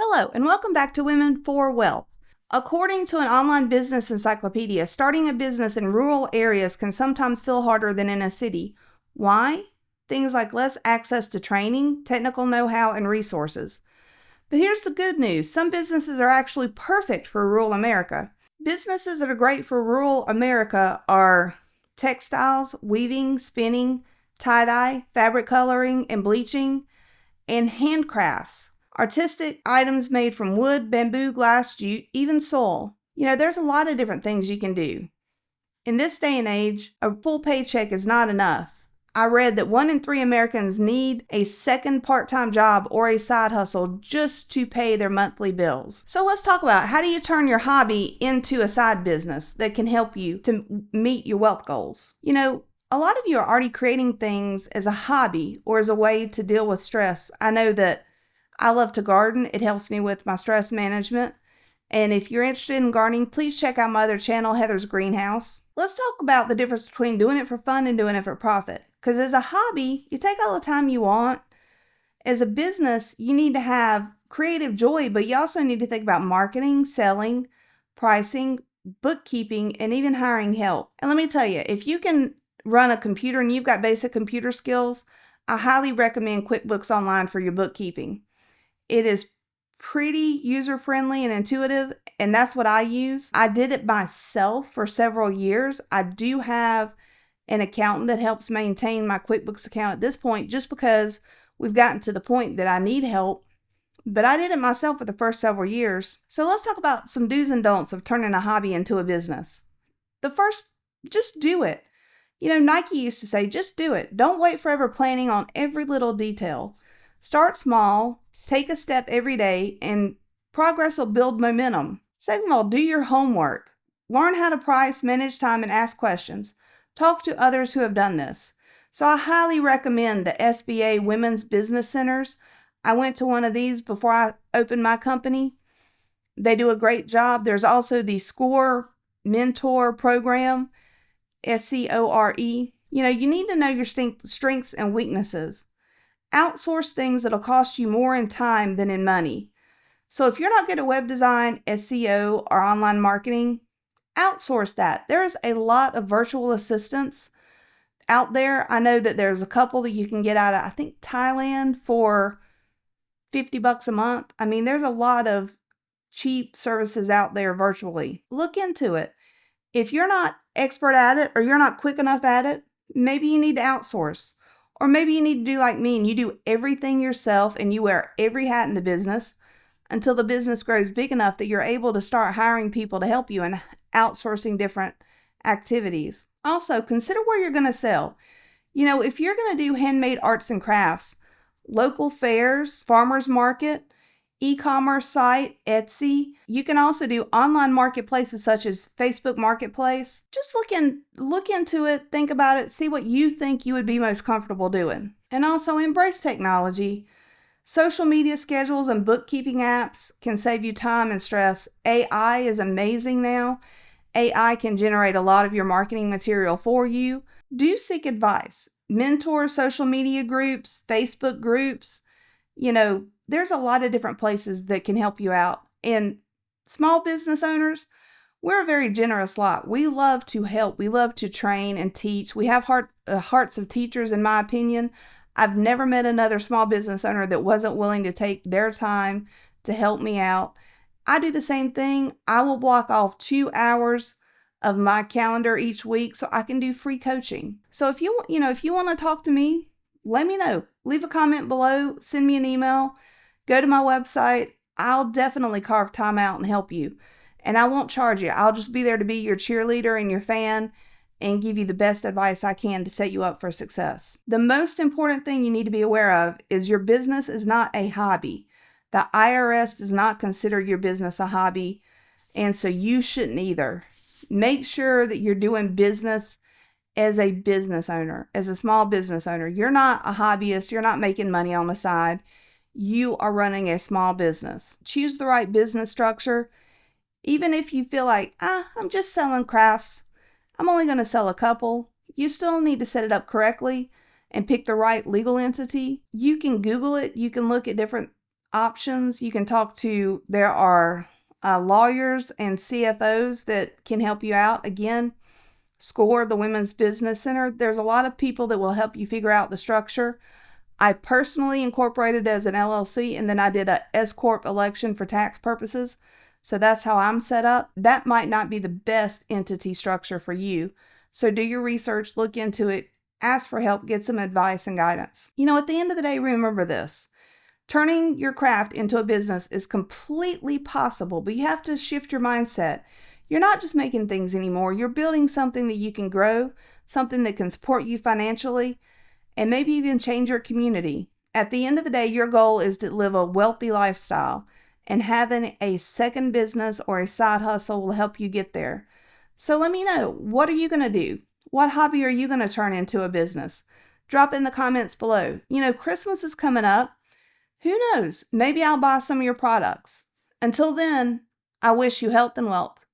Hello, and welcome back to Women for Wealth. According to an online business encyclopedia, starting a business in rural areas can sometimes feel harder than in a city. Why? Things like less access to training, technical know-how, and resources. But here's the good news. Some businesses are actually perfect for rural America. Businesses that are great for rural America are textiles, weaving, spinning, tie-dye, fabric coloring and bleaching, and handcrafts. Artistic items made from wood, bamboo, glass, jute, even soil. There's a lot of different things you can do. In this day and age, a full paycheck is not enough. I read that 1 in 3 Americans need a second part-time job or a side hustle just to pay their monthly bills. So let's talk about how do you turn your hobby into a side business that can help you to meet your wealth goals. A lot of you are already creating things as a hobby or as a way to deal with stress. I know that I love to garden. It helps me with my stress management. And if you're interested in gardening, please check out my other channel, Heather's Greenhouse. Let's talk about the difference between doing it for fun and doing it for profit. Because as a hobby, you take all the time you want. As a business, you need to have creative joy, but you also need to think about marketing, selling, pricing, bookkeeping, and even hiring help. And let me tell you, if you can run a computer and you've got basic computer skills, I highly recommend QuickBooks Online for your bookkeeping. It is pretty user-friendly and intuitive, and that's what I use. I did it myself for several years. I do have an accountant that helps maintain my QuickBooks account at this point just because we've gotten to the point that I need help, but I did it myself for the first several years. So let's talk about some do's and don'ts of turning a hobby into a business. The first, just do it. Nike used to say, just do it. Don't wait forever planning on every little detail. Start small, take a step every day, and progress will build momentum. Second of all, do your homework. Learn how to price, manage time, and ask questions. Talk to others who have done this. So I highly recommend the SBA Women's Business Centers. I went to one of these before I opened my company. They do a great job. There's also the SCORE Mentor Program, SCORE. You need to know your strengths and weaknesses. Outsource things that'll cost you more in time than in money. So if you're not good at web design, SEO, or online marketing, outsource that. There's a lot of virtual assistants out there. I know that there's a couple that you can get out of, I think, Thailand for $50 a month. There's a lot of cheap services out there virtually. Look into it. If you're not expert at it or you're not quick enough at it, maybe you need to outsource. Or maybe you need to do like me and you do everything yourself and you wear every hat in the business until the business grows big enough that you're able to start hiring people to help you and outsourcing different activities. Also, consider where you're going to sell. If you're going to do handmade arts and crafts, local fairs, farmers market, e-commerce site, Etsy. You can also do online marketplaces such as Facebook Marketplace. Just look into it, think about it, see what you think you would be most comfortable doing. And also embrace technology. Social media schedules and bookkeeping apps can save you time and stress. AI is amazing now. AI can generate a lot of your marketing material for you. Do seek advice. Mentor social media groups, Facebook groups. There's a lot of different places that can help you out. And small business owners, we're a very generous lot. We love to help. We love to train and teach. We have hearts of teachers, in my opinion. I've never met another small business owner that wasn't willing to take their time to help me out. I do the same thing. I will block off 2 hours of my calendar each week so I can do free coaching. So if you want to talk to me, let me know. Leave a comment below, send me an email, go to my website. I'll definitely carve time out and help you. And I won't charge you. I'll just be there to be your cheerleader and your fan and give you the best advice I can to set you up for success. The most important thing you need to be aware of is your business is not a hobby. The IRS does not consider your business a hobby, and so you shouldn't either. Make sure that you're doing business as a business owner, as a small business owner. You're not a hobbyist. You're not making money on the side. You are running a small business. Choose the right business structure. Even if you feel like, I'm just selling crafts, I'm only going to sell a couple, you still need to set it up correctly and pick the right legal entity. You can Google it. You can look at different options. You can talk to, there are lawyers and CFOs that can help you out. Again, SCORE, the Women's Business Center. There's a lot of people that will help you figure out the structure. I personally incorporated as an LLC, and then I did a S Corp election for tax purposes. So that's how I'm set up. That might not be the best entity structure for you. So do your research, look into it, ask for help, get some advice and guidance. At the end of the day, remember this. Turning your craft into a business is completely possible, but you have to shift your mindset. You're not just making things anymore. You're building something that you can grow, something that can support you financially, and maybe even change your community. At the end of the day, your goal is to live a wealthy lifestyle, and having a second business or a side hustle will help you get there. So let me know, what are you going to do? What hobby are you going to turn into a business? Drop in the comments below. Christmas is coming up. Who knows? Maybe I'll buy some of your products. Until then, I wish you health and wealth.